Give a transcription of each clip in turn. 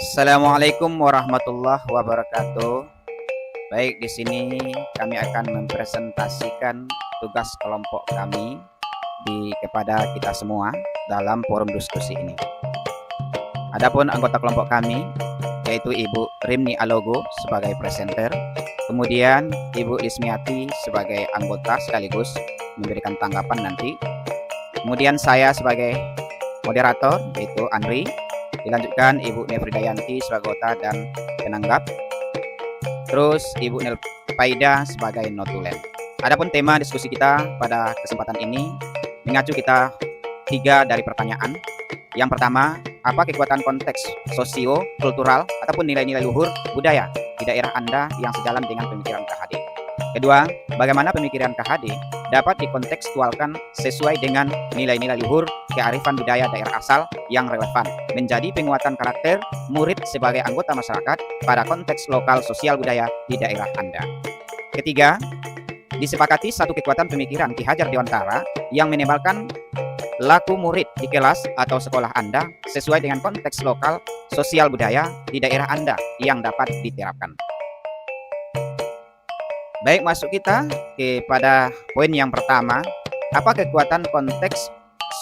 Assalamualaikum warahmatullahi wabarakatuh. Baik, di sini kami akan mempresentasikan tugas kelompok kami kepada kita semua dalam forum diskusi ini. Adapun anggota kelompok kami yaitu Ibu Rimni Alogo sebagai presenter, kemudian Ibu Lismiati sebagai anggota sekaligus memberikan tanggapan nanti. Kemudian saya sebagai moderator yaitu Andri, dilanjutkan Ibu Nefridayanti sebagai anggota dan penanggap, terus Ibu Nel Paida sebagai notulen. Adapun tema diskusi kita pada kesempatan ini mengacu kita 3 dari pertanyaan. Yang pertama, apa kekuatan konteks sosio, kultural, ataupun nilai-nilai luhur budaya di daerah Anda yang sejalan dengan pemikiran KHD? Kedua, bagaimana pemikiran KHD dapat dikontekstualkan sesuai dengan nilai-nilai luhur kearifan budaya daerah asal yang relevan, menjadi penguatan karakter murid sebagai anggota masyarakat pada konteks lokal sosial budaya di daerah Anda. Ketiga, disepakati satu kekuatan pemikiran Ki Hajar Dewantara yang menebalkan laku murid di kelas atau sekolah Anda sesuai dengan konteks lokal sosial budaya di daerah Anda yang dapat diterapkan. Baik, masuk kita kepada poin yang pertama. Apa kekuatan konteks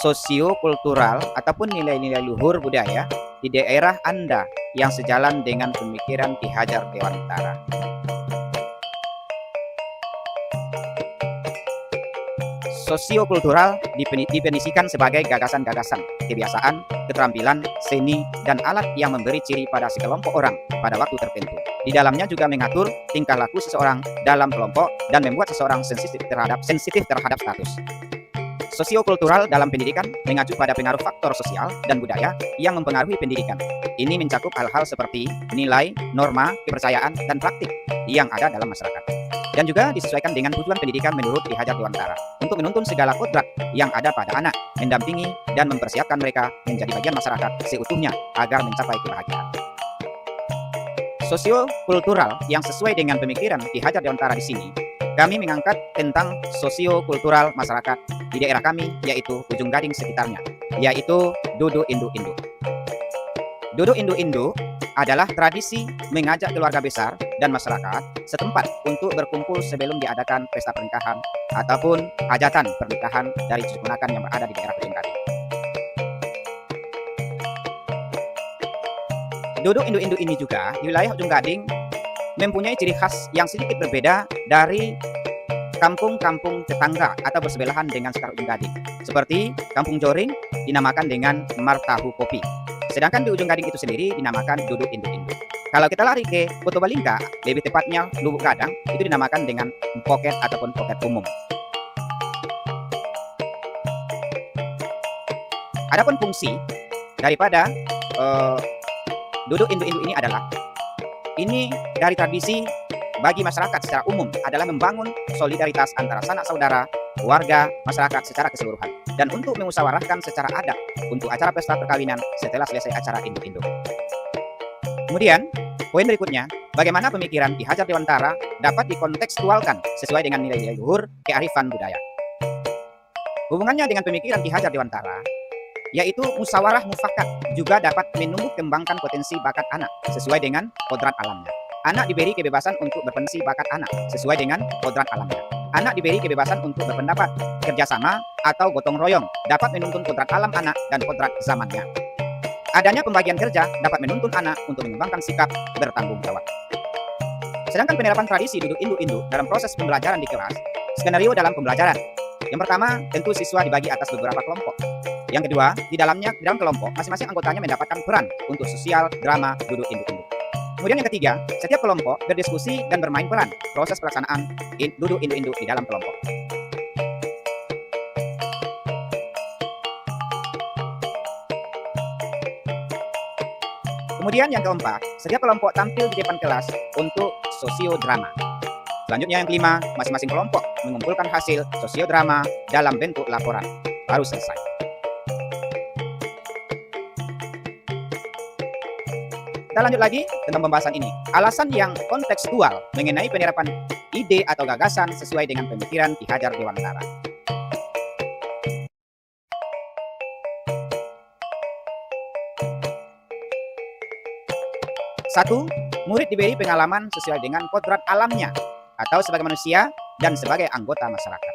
sosio-kultural ataupun nilai-nilai luhur budaya di daerah Anda yang sejalan dengan pemikiran Ki Hajar Dewantara? Sosio-kultural didefinisikan sebagai gagasan-gagasan, kebiasaan, keterampilan, seni, dan alat yang memberi ciri pada sekelompok orang pada waktu tertentu. Di dalamnya juga mengatur tingkah laku seseorang dalam kelompok dan membuat seseorang sensitif terhadap status. Sosiokultural dalam pendidikan mengacu pada pengaruh faktor sosial dan budaya yang mempengaruhi pendidikan. Ini mencakup hal-hal seperti nilai, norma, kepercayaan, dan praktik yang ada dalam masyarakat. Dan juga disesuaikan dengan tujuan pendidikan menurut Ki Hajar Dewantara untuk menuntun segala kodrat yang ada pada anak, mendampingi dan mempersiapkan mereka menjadi bagian masyarakat seutuhnya agar mencapai kebahagiaan. Sosiokultural yang sesuai dengan pemikiran Ki Hajar Dewantara di sini, kami mengangkat tentang sosiokultural masyarakat di daerah kami, yaitu Ujung Gading sekitarnya, yaitu Duduk Induk-Induk. Duduk Induk-Induk adalah tradisi mengajak keluarga besar dan masyarakat setempat untuk berkumpul sebelum diadakan pesta pernikahan ataupun hajatan pernikahan dari cucu ponakan yang berada di daerah Ujung Gading. Duduk Induk-Induk ini juga di wilayah Ujung Gading mempunyai ciri khas yang sedikit berbeda dari kampung-kampung tetangga atau bersebelahan dengan sekitar Ujung Gading. Seperti Kampung Joring dinamakan dengan Martahu Kopi. Sedangkan di Ujung Gading itu sendiri dinamakan Duduk Induk-Induk. Kalau kita lari ke Purbalingga, lebih tepatnya Lubuk Gadang, itu dinamakan dengan poket ataupun poket umum. Adapun fungsi daripada Duduk Induk-Induk ini adalah, ini dari tradisi bagi masyarakat secara umum adalah membangun solidaritas antara sanak saudara, warga, masyarakat secara keseluruhan, dan untuk memusyawarahkan secara adat untuk acara pesta perkawinan setelah selesai acara induk-induk. Kemudian, poin berikutnya, bagaimana pemikiran Ki Hajar Dewantara dapat dikontekstualkan sesuai dengan nilai-nilai luhur kearifan budaya. Hubungannya dengan pemikiran Ki Hajar Dewantara, yaitu musyawarah mufakat juga dapat menumbuh kembangkan potensi bakat anak sesuai dengan kodrat alamnya. Anak diberi kebebasan untuk berpensi bakat anak sesuai dengan kodrat alamnya. Anak diberi kebebasan untuk berpendapat, kerjasama, atau gotong royong dapat menuntun kodrat alam anak dan kodrat zamannya. Adanya pembagian kerja dapat menuntun anak untuk mengembangkan sikap bertanggung jawab. Sedangkan penerapan tradisi duduk induk-induk dalam proses pembelajaran di kelas, skenario dalam pembelajaran. Yang pertama, tentu siswa dibagi atas beberapa kelompok. Yang kedua, di dalam kelompok, masing-masing anggotanya mendapatkan peran untuk sosial drama duduk induk-induk. Kemudian yang ketiga, setiap kelompok berdiskusi dan bermain peran proses pelaksanaan duduk induk-induk di dalam kelompok. Kemudian yang keempat, setiap kelompok tampil di depan kelas untuk sosiodrama. Selanjutnya yang kelima, masing-masing kelompok mengumpulkan hasil sosiodrama dalam bentuk laporan. Baru selesai. Kita lanjut lagi tentang pembahasan ini. Alasan yang kontekstual mengenai penerapan ide atau gagasan sesuai dengan pemikiran Ki Hajar Dewantara. Satu, murid diberi pengalaman sesuai dengan kodrat alamnya atau sebagai manusia dan sebagai anggota masyarakat.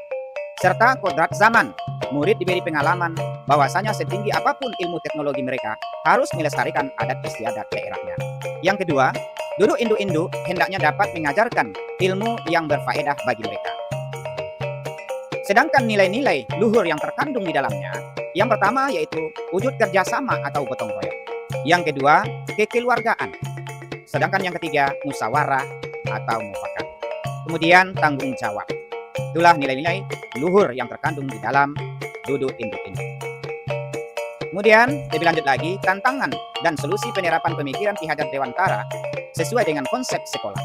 Serta kodrat zaman, murid diberi pengalaman bahwasanya setinggi apapun ilmu teknologi mereka harus melestarikan adat istiadat daerahnya. Yang kedua, duduk induk-induk hendaknya dapat mengajarkan ilmu yang berfaedah bagi mereka. Sedangkan nilai-nilai luhur yang terkandung di dalamnya, yang pertama yaitu wujud kerjasama atau gotong royong. Yang kedua, kekeluargaan. Sedangkan yang ketiga, musyawarah atau mufakat. Kemudian tanggung jawab. Itulah nilai-nilai luhur yang terkandung di dalam duduk induk-induk. Kemudian lebih lanjut lagi, tantangan dan solusi penerapan pemikiran Ki Hajar Dewantara sesuai dengan konsep sekolah.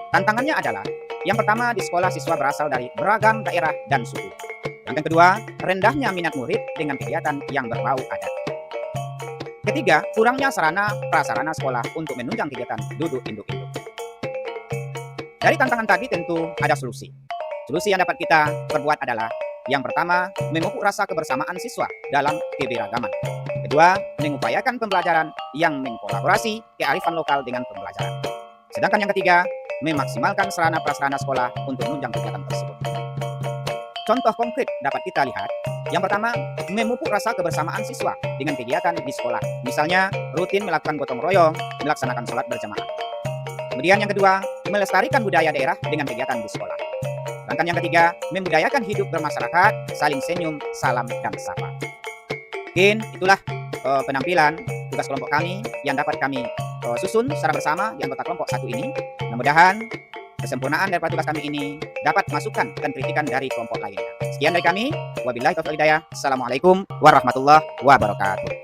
Tantangannya adalah, yang pertama di sekolah siswa berasal dari beragam daerah dan suku. Yang kedua, rendahnya minat murid dengan kegiatan yang berbau adat. Ketiga, kurangnya sarana prasarana sekolah untuk menunjang kegiatan duduk induk-induk. Dari tantangan tadi tentu ada solusi. Solusi yang dapat kita perbuat adalah, yang pertama, memupuk rasa kebersamaan siswa dalam keberagaman. Kedua, mengupayakan pembelajaran yang mengkolaborasi kearifan lokal dengan pembelajaran. Sedangkan yang ketiga, memaksimalkan sarana prasarana sekolah untuk menunjang kegiatan tersebut. Contoh konkret dapat kita lihat. Yang pertama, memupuk rasa kebersamaan siswa dengan kegiatan di sekolah. Misalnya, rutin melakukan gotong royong, melaksanakan sholat berjamaah. Kemudian yang kedua, melestarikan budaya daerah dengan kegiatan di sekolah. Sedangkan yang ketiga, membudayakan hidup bermasyarakat, saling senyum, salam, dan sapa. Mungkin itulah penampilan tugas kelompok kami yang dapat kami susun secara bersama di anggota kelompok 1 ini. Mudah-mudahan kesempurnaan daripada tugas kami ini dapat masukan dan kritikan dari kelompok lainnya. Sekian dari kami. Wabillahi taufiq wal hidayah. Assalamualaikum warahmatullahi wabarakatuh.